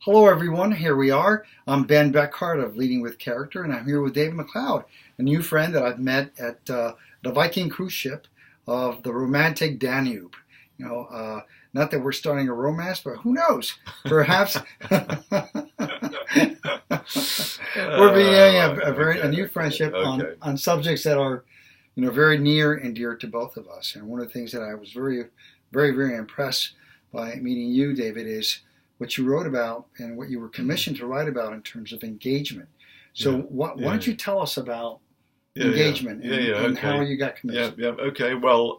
Hello everyone, here we are. I'm Ben Beckhart of Leading with Character, and I'm here with David MacLeod, a new friend that I've met at the Viking cruise ship of the romantic Danube. Not that we're starting a romance, but who knows? Perhaps we're beginning a new friendship on subjects that are, very near and dear to both of us. And one of the things that I was very, very, very impressed by meeting you, David, is what you wrote about and what you were commissioned to write about in terms of engagement. So why don't you tell us about engagement and how you got commissioned? Okay. Well,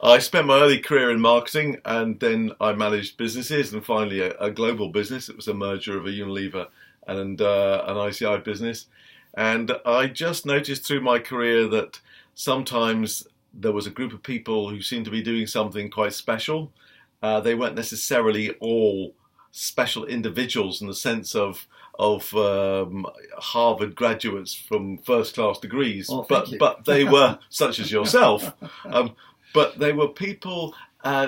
I spent my early career in marketing, and then I managed businesses, and finally a global business. It was a merger of a Unilever and an ICI business. And I just noticed through my career that sometimes there was a group of people who seemed to be doing something quite special. They weren't necessarily all special individuals in the sense of Harvard graduates from first-class degrees, but they were, such as yourself, but they were people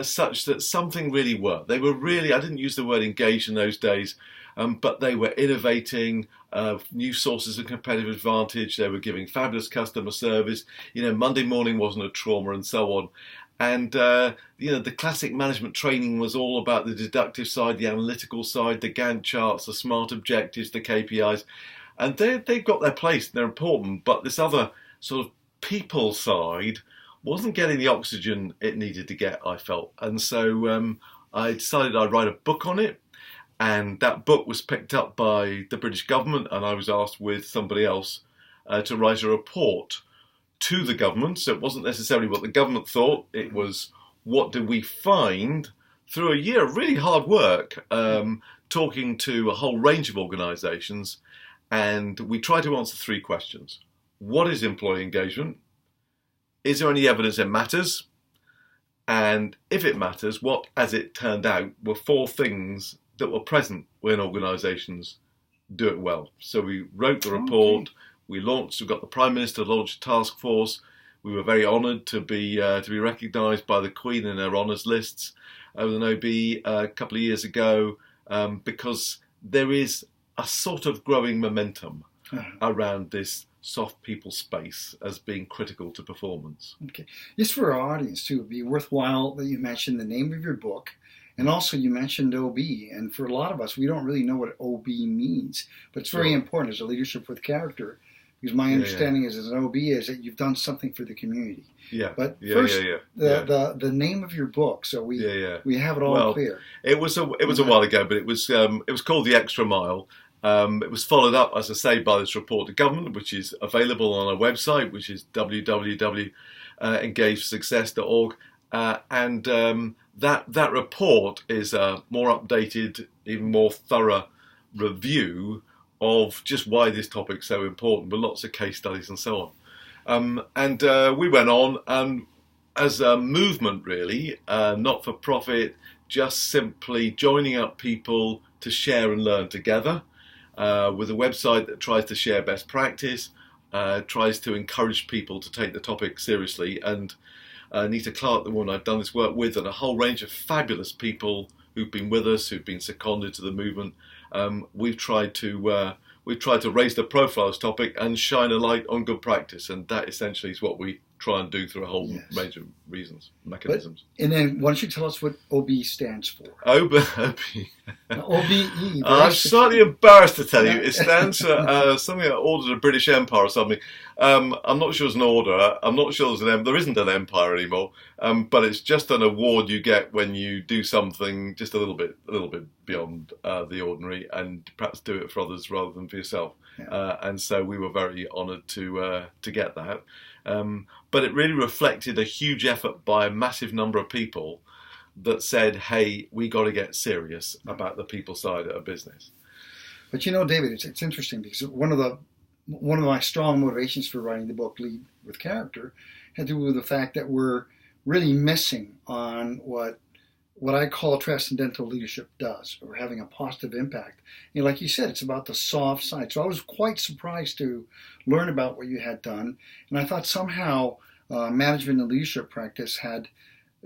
such that something really worked. They were really, I didn't use the word engaged in those days, but they were innovating new sources of competitive advantage. They were giving fabulous customer service. Monday morning wasn't a trauma, and so on. And, the classic management training was all about the deductive side, the analytical side, the Gantt charts, the SMART objectives, the KPIs. And they've got their place, and they're important. But this other sort of people side wasn't getting the oxygen it needed to get, I felt. And so I decided I'd write a book on it. And that book was picked up by the British government, and I was asked with somebody else to write a report to the government. So it wasn't necessarily what the government thought, it was what did we find through a year of really hard work, talking to a whole range of organisations, and we tried to answer three questions. What is employee engagement? Is there any evidence it matters? And if it matters, what, as it turned out, were four things that were present when organisations do it well. So we wrote the report. We got the Prime Minister to launch a task force. We were very honoured to be recognised by the Queen in her honours lists with an OB a couple of years ago, because there is a sort of growing momentum around this soft people space as being critical to performance. Okay. Just for our audience too, it would be worthwhile that you mention the name of your book, and also you mentioned OB. And for a lot of us, we don't really know what OB means, but it's very important as a leadership with character. Because my understanding is, as an OB, is that you've done something for the community. The name of your book, so we have it all clear. It was a while ago, but it was called the Exra Mile. It was followed up, as I say, by this report to government, which is available on our website, which is www.engagesuccess.org. And that report is a more updated, even more thorough review of just why this topic's so important, with lots of case studies and so on. We went on as a movement, really, not for profit, just simply joining up people to share and learn together, with a website that tries to share best practice, tries to encourage people to take the topic seriously. And Nita Clark, the woman I've done this work with, and a whole range of fabulous people who've been with us, who've been seconded to the movement. We've tried to raise the profile of this topic and shine a light on good practice, and that essentially is what we try and do through a whole range of mechanisms. And then why don't you tell us what OB stands for? OBE. I'm slightly embarrassed to tell you. It stands for something like Order of the British Empire or something. I'm not sure it's an order. I'm not sure there isn't an empire anymore. But it's just an award you get when you do something just a little bit beyond the ordinary, and perhaps do it for others rather than for yourself. And so we were very honoured to get that. But it really reflected a huge effort by a massive number of people that said, hey, we got to get serious about the people side of a business. But David, it's interesting, because one of my strong motivations for writing the book Lead with Character had to do with the fact that we're really missing on what I call transcendental leadership does, or having a positive impact. Like you said, it's about the soft side. So I was quite surprised to learn about what you had done, and I thought somehow management and leadership practice had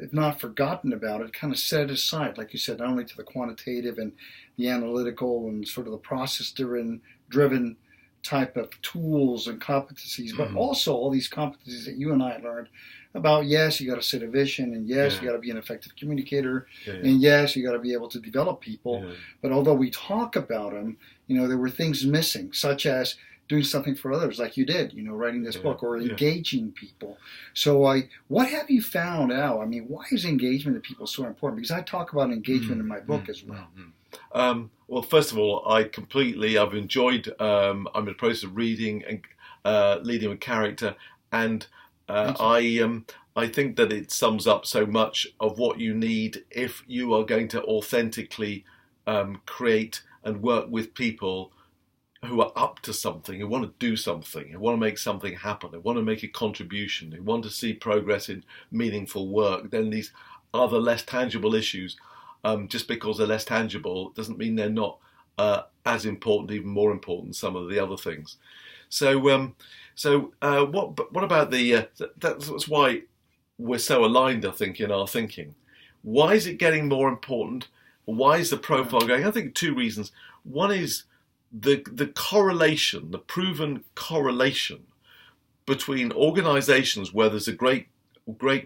if not forgotten about it, kind of set aside, like you said, not only to the quantitative and the analytical and sort of the process-driven type of tools and competencies, but also all these competencies that you and I learned about. Yes, you got to set a vision, and yes, you got to be an effective communicator, and yes, you got to be able to develop people. But although we talk about them, there were things missing, such as doing something for others, like you did, writing this book, or engaging people. So what have you found out? I mean, why is engagement of people so important? Because I talk about engagement in my book as well. Well, first of all, I've enjoyed, I'm in the process of reading and Leading with Character, and I think that it sums up so much of what you need if you are going to authentically create and work with people who are up to something, who want to do something, who want to make something happen, who want to make a contribution, who want to see progress in meaningful work. Then these other less tangible issues, just because they're less tangible doesn't mean they're not as important, even more important than some of the other things. So what about that's why we're so aligned, I think, in our thinking. Why is it getting more important? Why is the profile going? I think 2 reasons. One is the correlation, the proven correlation between organisations where there's a great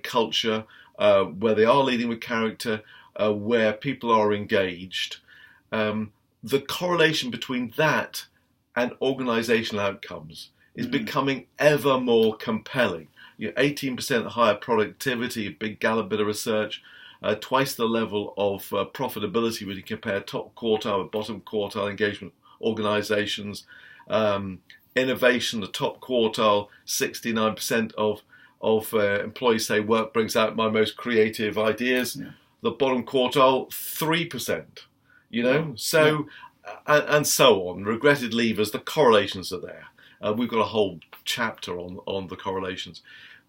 culture, where they are leading with character, where people are engaged. The correlation between that and organisational outcomes is becoming ever more compelling. 18% higher productivity, a big Gallup bit of research, twice the level of profitability when you compare top quartile with bottom quartile engagement organisations. Innovation, the top quartile, 69% of employees say work brings out my most creative ideas. The bottom quartile, 3%. And so on. Regretted leavers, the correlations are there. We've got a whole chapter on the correlations.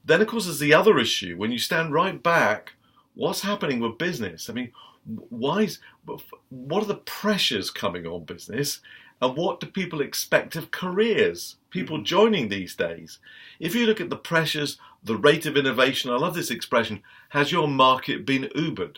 Then, of course, there's the other issue. When you stand right back, what's happening with business? I mean, what are the pressures coming on business? And what do people expect of careers? People joining these days. If you look at the pressures, the rate of innovation, I love this expression, has your market been Ubered?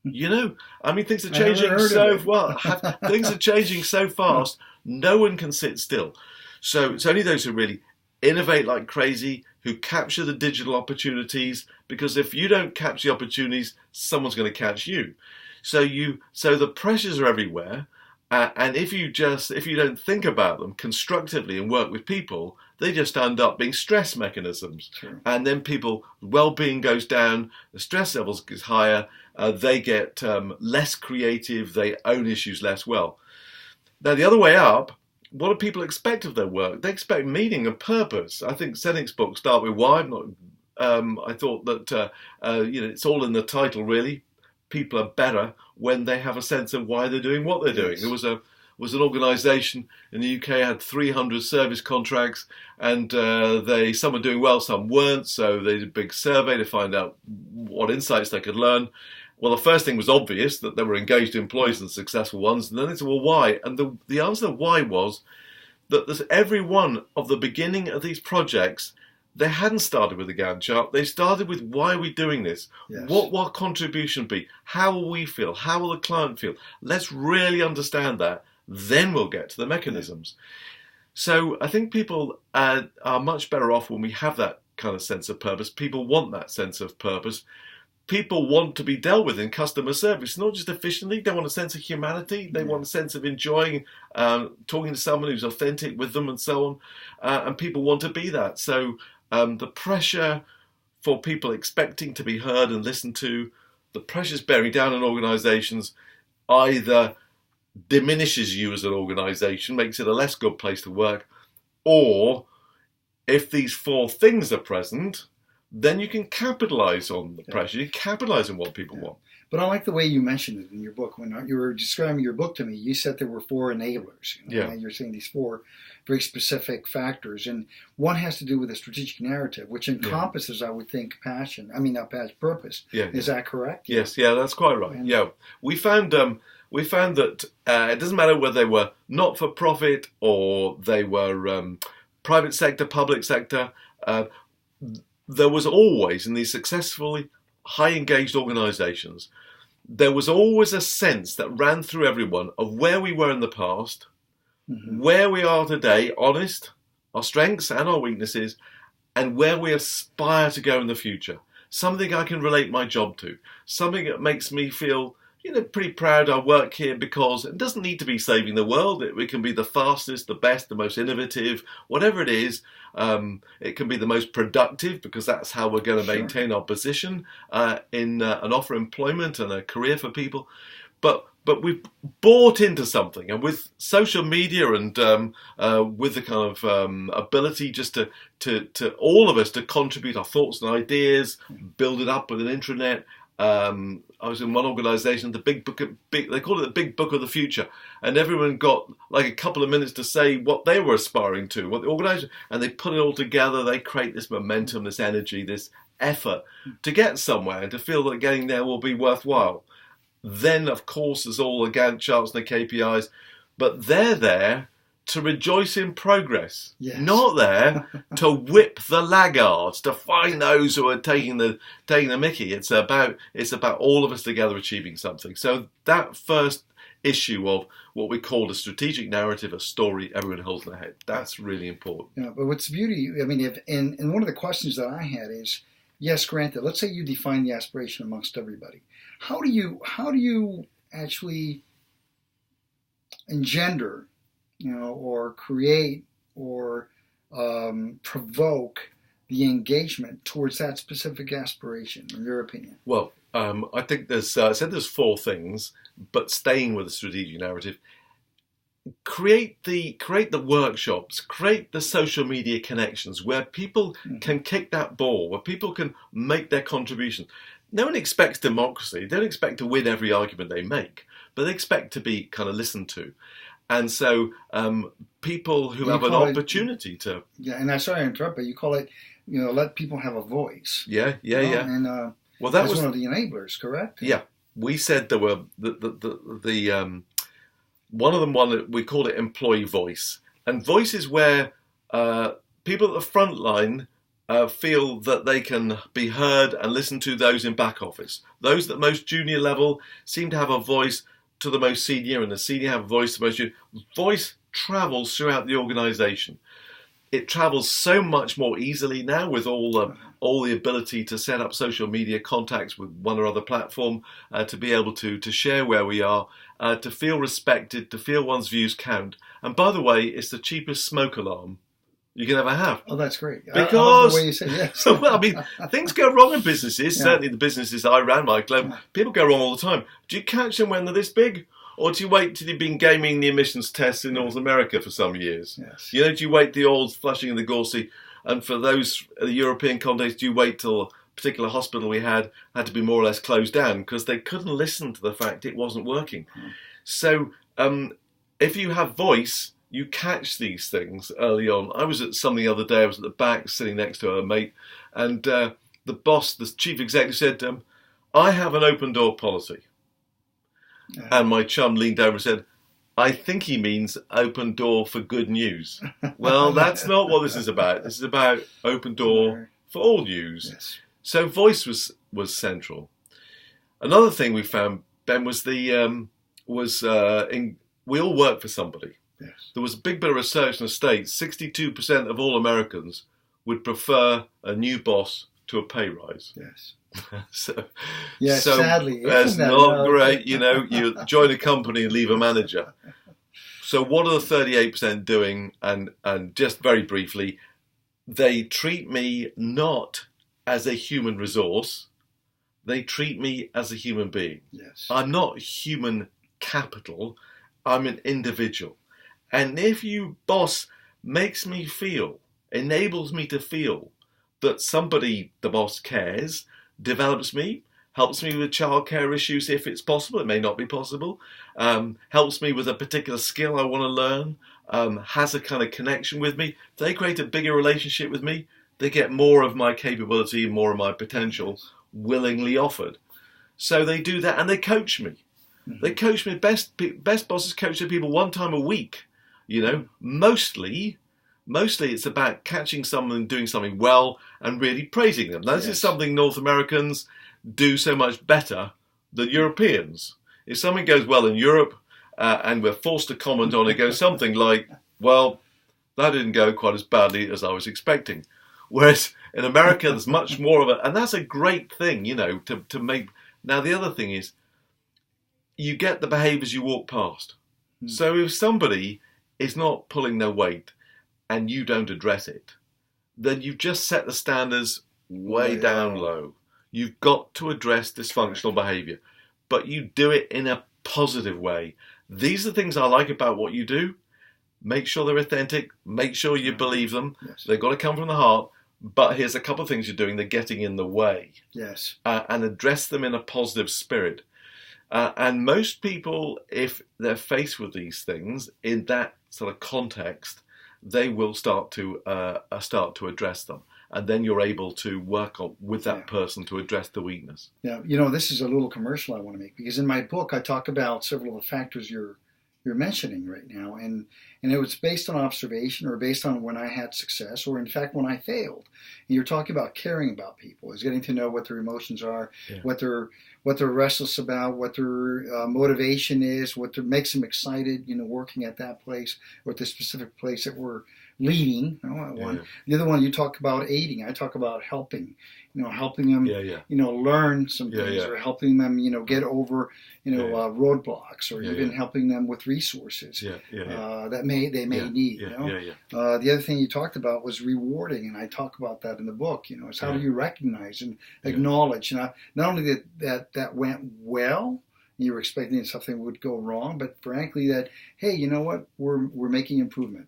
I mean, things are changing things are changing so fast, no one can sit still. So it's only those who really innovate like crazy, who capture the digital opportunities, because if you don't capture the opportunities, someone's going to catch you. So the pressures are everywhere, and if you don't think about them constructively and work with people, they just end up being stress mechanisms. Sure. And then people, well-being goes down, the stress levels gets higher, they get less creative, they own issues less well. Now, the other way up, what do people expect of their work? They expect meaning and purpose. I think Senek's book, Start With Why, I thought that it's all in the title, really. People are better when they have a sense of why they're doing what they're doing. There was an organisation in the UK had 300 service contracts, and some were doing well, some weren't. So they did a big survey to find out what insights they could learn. Well, the first thing was obvious, that they were engaged employees and successful ones. And then they said, well, why? And the answer to why was that every one of the beginning of these projects, they hadn't started with a Gantt chart. They started with, why are we doing this? Yes. What will our contribution be? How will we feel? How will the client feel? Let's really understand that. Then we'll get to the mechanisms. So I think people are much better off when we have that kind of sense of purpose. People want that sense of purpose. People want to be dealt with in customer service, not just efficiently. They want a sense of humanity. They want a sense of enjoying talking to someone who's authentic with them and so on. And people want to be that. So the pressure for people expecting to be heard and listened to, the pressures bearing down on organisations either diminishes you as an organisation, makes it a less good place to work, or if these 4 things are present, then you can capitalise on the pressure. You capitalise on what people want. But I like the way you mentioned it in your book. When you were describing your book to me, you said there were 4 enablers. And you're saying these 4 very specific factors. And one has to do with a strategic narrative, which encompasses, I would think, purpose. Is that correct? Yes, that's quite right. And we found that it doesn't matter whether they were not-for-profit or they were private sector, public sector, there was always, in these successfully high engaged organisations, there was always a sense that ran through everyone of where we were in the past, where we are today, honest, our strengths and our weaknesses, and where we aspire to go in the future. Something I can relate my job to, something that makes me feel, pretty proud I work here, because it doesn't need to be saving the world. We can be the fastest, the best, the most innovative, whatever it is. It can be the most productive, because that's how we're going to maintain our position and offer employment and a career for people. But we've bought into something, and with social media and with the kind of ability just to all of us to contribute our thoughts and ideas, build it up with an intranet. I was in one organisation, they called it the Big Book of the Future, and everyone got like a couple of minutes to say what they were aspiring to, what the organisation, and they put it all together. They create this momentum, this energy, this effort to get somewhere and to feel that getting there will be worthwhile. Then, of course, there's all the Gantt charts and the KPIs, but they're there to rejoice in progress, not there to whip the laggards, to find those who are taking the mickey. It's about all of us together achieving something. So that first issue of what we call a strategic narrative, a story everyone holds in their head, that's really important. Yeah, but what's beauty, and one of the questions that I had is, yes, granted, let's say you define the aspiration amongst everybody. How do you actually engender, or create or provoke the engagement towards that specific aspiration, in your opinion? Well, I think there's 4 things, but staying with the strategic narrative. Create the workshops, create the social media connections where people can kick that ball, where people can make their contributions. No one expects democracy. They don't expect to win every argument they make, but they expect to be kind of listened to. And so people who have an opportunity to... Yeah, and I'm sorry to interrupt, but you call it, let people have a voice. Yeah. And well, that was one of the enablers, correct? Yeah. We said there were one of them, we called it employee voice. And voice is where people at the front line feel that they can be heard and listen to those in back office. Those at the most junior level seem to have a voice to the most senior, and the senior have a voice to the most junior. Voice travels throughout the organisation. It travels so much more easily now with all the ability to set up social media contacts with one or other platform, to be able to share where we are, to feel respected, to feel one's views count. And by the way, it's the cheapest smoke alarm you can ever have. Oh, that's great. Because I love the way you said yes. Well, things go wrong in businesses. Yeah. Certainly the businesses I ran, MacLeod, people go wrong all the time. Do you catch them when they're this big? Or do you wait till you've been gaming the emissions tests in North America for some years? Yes. Do you wait the old flushing in the Gorsey? And for those European context, do you wait till a particular hospital we had to be more or less closed down because they couldn't listen to the fact it wasn't working? So if you have voice, you catch these things early on. I was at something the other day. I was at the back sitting next to a mate, and the boss, the chief executive, said, I have an open door policy. And my chum leaned over and said, I think he means open door for good news. Well, that's not what this is about. This is about open door for all news. Yes. So voice was central. Another thing we found, Ben, was we all work for somebody. Yes. There was a big bit of research in the States. 62% of all Americans would prefer a new boss to a pay rise. Yes. Sadly, that's not great. You join a company and leave a manager. So what are the 38% doing? And just very briefly, they treat me not as a human resource. They treat me as a human being. Yes. I'm not human capital. I'm an individual. And if you, boss, makes me feel, enables me to feel that somebody, the boss, cares, develops me, helps me with childcare issues if it's possible, it may not be possible, helps me with a particular skill I want to learn, has a kind of connection with me, they create a bigger relationship with me, they get more of my capability and more of my potential willingly offered. So they do that and they coach me. Mm-hmm. They coach me. Best bosses coach their people one time a week. Mostly it's about catching someone doing something well and really praising them. Now, this is something North Americans, do so much better than Europeans. If something goes well in Europe and we're forced to comment on it, goes something like, well, that didn't go quite as badly as I was expecting. Whereas in America, there's much more of it. And that's a great thing, to make. Now, the other thing is, you get the behaviours you walk past. So if somebody is not pulling their weight and you don't address it, then you've just set the standards way down low. You've got to address dysfunctional behaviour, but you do it in a positive way. These are the things I like about what you do. Make sure they're authentic. Make sure you believe them. Yes. They've got to come from the heart. But here's a couple of things you're doing. They're getting in the way. Yes. And address them in a positive spirit. And most people, if they're faced with these things in that sort of context, they will start to address them. And then you're able to work with that person to address the weakness. Yeah, this is a little commercial I want to make, because in my book I talk about several of the factors you're mentioning right now, and it was based on observation, or based on when I had success, or in fact when I failed. And you're talking about caring about people, is getting to know what their emotions are, what they're restless about, what their motivation is, what makes them excited, working at that place or at the specific place that we're leading. The other one, you talk about aiding. I talk about helping. Helping them, learn some things, or helping them, get over, roadblocks, or even helping them with resources that they may need. The other thing you talked about was rewarding, and I talk about that in the book. Is how do you recognize and acknowledge? Not only that went well, you were expecting something would go wrong, but frankly that, hey, you know what, we're making improvement.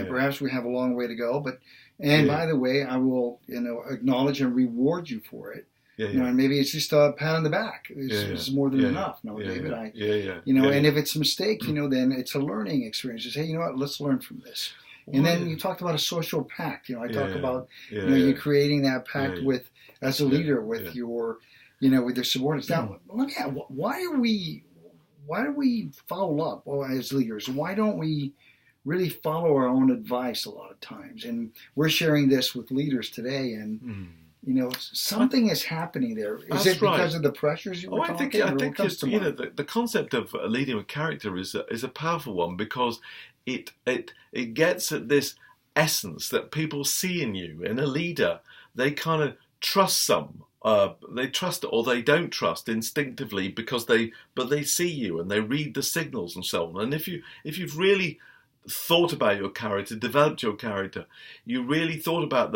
Perhaps we have a long way to go, but by the way, I will acknowledge and reward you for it. And maybe it's just a pat on the back. It's more than enough. David. And if it's a mistake, then it's a learning experience. Just, hey, you know what? Let's learn from this. And then you talked about a social pact. I talk about you creating that pact with, as a leader, with your with your subordinates. Now, let me ask, why do we follow up as leaders? Why don't we really follow our own advice a lot of times? And we're sharing this with leaders today, and something is happening there. Is it because of the pressures you were talking about? I think the concept of leading with character is a powerful one, because it gets at this essence that people see in you. In a leader, they kind of trust some. They trust or they don't trust instinctively, because they see you and they read the signals and so on. And if you've really thought about your character, developed your character, you really thought about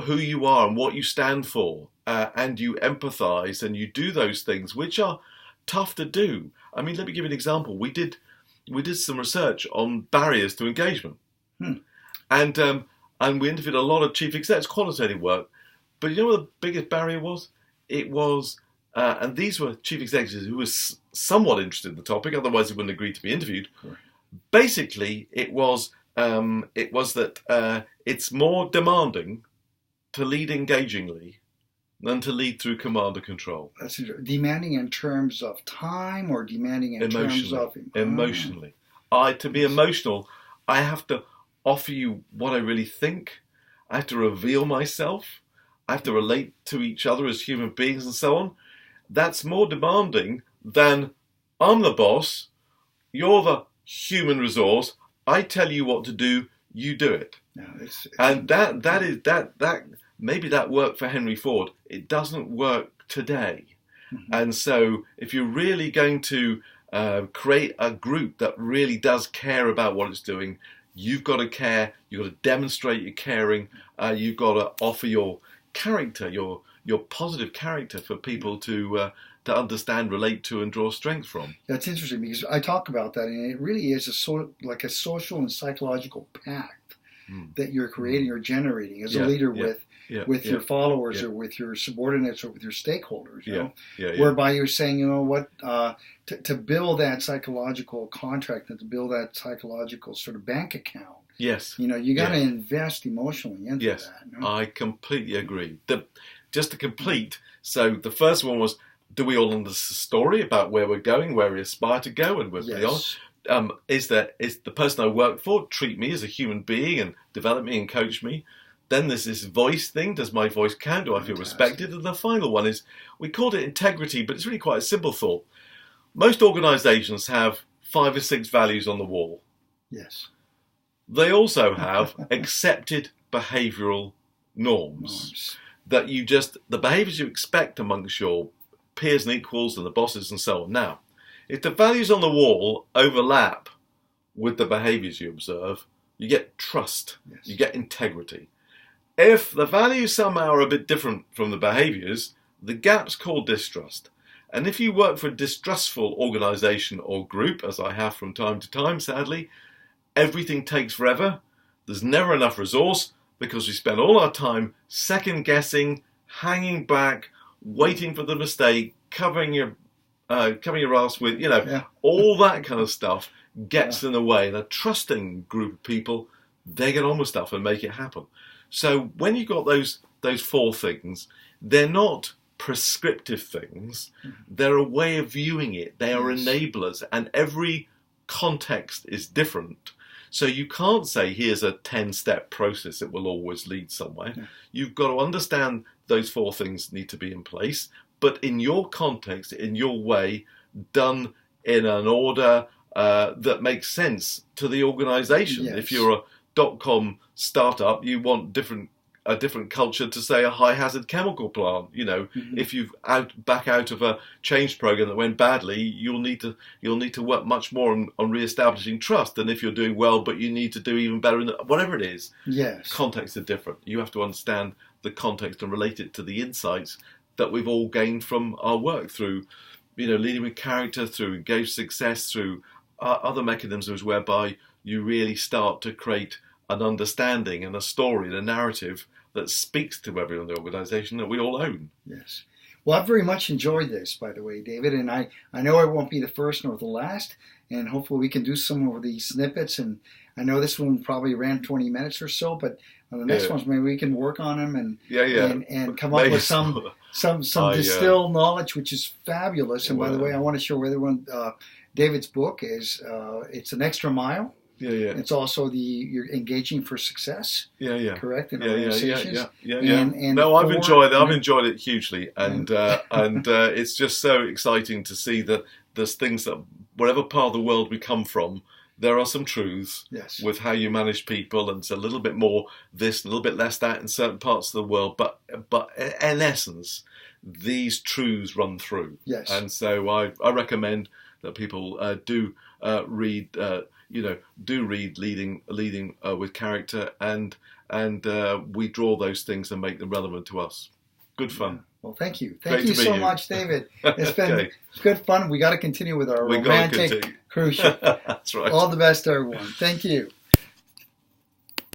who you are and what you stand for, and you empathize and you do those things which are tough to do. I mean, let me give you an example. We did some research on barriers to engagement, and we interviewed a lot of chief execs, qualitative work. But you know what the biggest barrier was? It was, and these were chief executives who were somewhat interested in the topic, otherwise they wouldn't agree to be interviewed. Sure. Basically, it was that it's more demanding to lead engagingly than to lead through command and control. That's demanding in terms of time, or demanding in terms of emotionally. To be emotional, I have to offer you what I really think. I have to reveal myself. I have to relate to each other as human beings and so on. That's more demanding than, I'm the boss, you're the human resource, I tell you what to do, you do it. No, it's and that maybe that worked for Henry Ford. It doesn't work today. Mm-hmm. And so if you're really going to create a group that really does care about what it's doing, you've got to care, you've got to demonstrate your caring, you've got to offer your character, your positive character for people to understand, relate to, and draw strength from. That's interesting, because I talk about that, and it really is like a social and psychological pact that you're creating or generating as a leader with your followers or with your subordinates or with your stakeholders. Whereby you're saying, you know what, to build that psychological contract and to build that psychological sort of bank account. Yes. You got to invest emotionally into that. I completely agree. Just to complete, so the first one was, do we all understand the story about where we're going, where we aspire to go, and we're pretty honest? Is the person I work for treat me as a human being and develop me and coach me? Then there's this voice thing. Does my voice count? Do I feel respected? And the final one is, we called it integrity, but it's really quite a simple thought. Most organisations have 5 or 6 values on the wall. Yes. They also have accepted behavioural norms. That the behaviours you expect amongst your peers and equals and the bosses and so on. Now, if the values on the wall overlap with the behaviours you observe, you get trust, you get integrity. If the values somehow are a bit different from the behaviours, the gap's called distrust. And if you work for a distrustful organisation or group, as I have from time to time, sadly, everything takes forever. There's never enough resource because we spend all our time second-guessing, hanging back, waiting for the mistake, covering your ass with, all that kind of stuff gets in the way. And a trusting group of people, they get on with stuff and make it happen. So when you've got those 4 things, they're not prescriptive things. They're a way of viewing it. They are enablers, and every context is different. So you can't say, here's a 10-step process that will always lead somewhere. You've got to understand those 4 things need to be in place, but in your context, in your way, done in an order that makes sense to the organisation. If you're a .com startup, you want a different culture to, say, a high-hazard chemical plant. If you've back out of a change program that went badly, you'll need to work much more on re-establishing trust than if you're doing well, but you need to do even better in whatever it is. Yes. Contexts are different. You have to understand the context and relate it to the insights that we've all gained from our work through, leading with character, through engaged success, through other mechanisms whereby you really start to create an understanding and a story and a narrative that speaks to everyone in the organisation that we all own. Yes. Well, I've very much enjoyed this, by the way, David, and I know it won't be the first nor the last, and hopefully we can do some of these snippets, and I know this one probably ran 20 minutes or so, but on the next ones maybe we can work on them and come up with some distilled knowledge, which is fabulous. And by the way, I want to show everyone David's book is it's an Extra Mile. It's also you're engaging for success. Correct. In organizations. No, I've enjoyed it. I've enjoyed it hugely, and it's just so exciting to see that there's things that whatever part of the world we come from, there are some truths with how you manage people, and it's a little bit more this, a little bit less that in certain parts of the world. But in essence, these truths run through. Yes. And so I recommend that people do read. Do read Leading with Character, and we draw those things and make them relevant to us. Good fun. Well, thank you. Thank you so much, David. It's been good fun. We got to continue with our romantic cruise ship. That's right. All the best, everyone. Thank you.